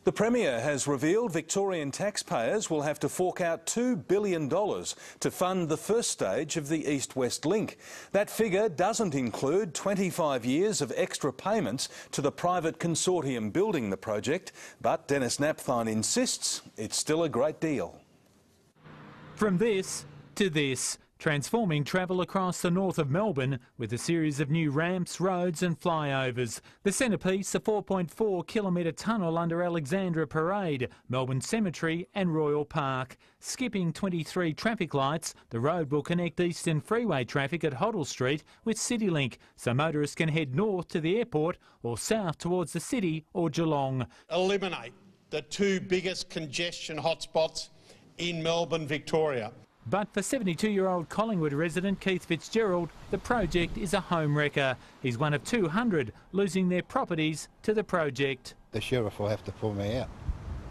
The Premier has revealed Victorian taxpayers will have to fork out $2 billion to fund the first stage of the East-West Link. That figure doesn't include 25 years of extra payments to the private consortium building the project, but Denis Napthine insists it's still a great deal. From this to this, transforming travel across the north of Melbourne with a series of new ramps, roads and flyovers. The centrepiece, the 4.4 kilometre tunnel under Alexandra Parade, Melbourne Cemetery and Royal Park. Skipping 23 traffic lights, the road will connect Eastern Freeway traffic at Hoddle Street with CityLink, so motorists can head north to the airport or south towards the city or Geelong. Eliminate the two biggest congestion hotspots in Melbourne, Victoria. But for 72-year-old Collingwood resident Keith Fitzgerald, the project is a home wrecker. He's one of 200 losing their properties to the project. The sheriff will have to pull me out.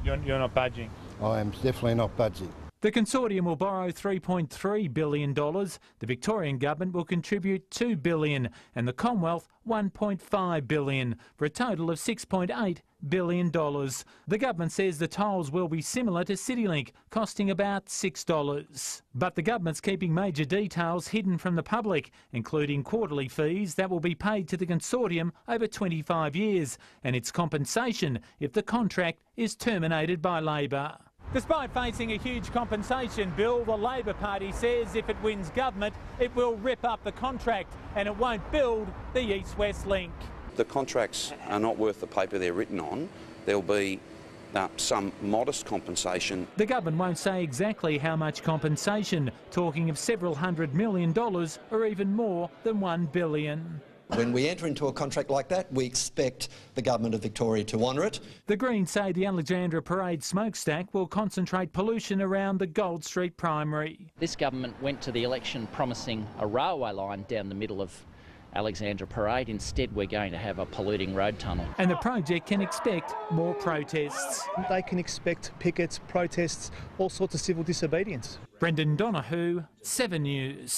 You're not budging? I am definitely not budging. The consortium will borrow $3.3 billion, the Victorian government will contribute $2 billion and the Commonwealth $1.5 billion, for a total of $6.8 billion. The government says the tolls will be similar to CityLink, costing about $6. But the government's keeping major details hidden from the public, including quarterly fees that will be paid to the consortium over 25 years, and its compensation if the contract is terminated by Labor. Despite facing a huge compensation bill, the Labor Party says if it wins government, it will rip up the contract and it won't build the East-West Link. The contracts are not worth the paper they're written on. There'll be some modest compensation. The government won't say exactly how much compensation, talking of several $100 million or even more than $1 billion. When we enter into a contract like that, we expect the Government of Victoria to honour it. The Greens say the Alexandra Parade smokestack will concentrate pollution around the Gold Street primary. This government went to the election promising a railway line down the middle of Alexandra Parade. Instead, we're going to have a polluting road tunnel. And the project can expect more protests. They can expect pickets, protests, all sorts of civil disobedience. Brendan Donahue, 7 News.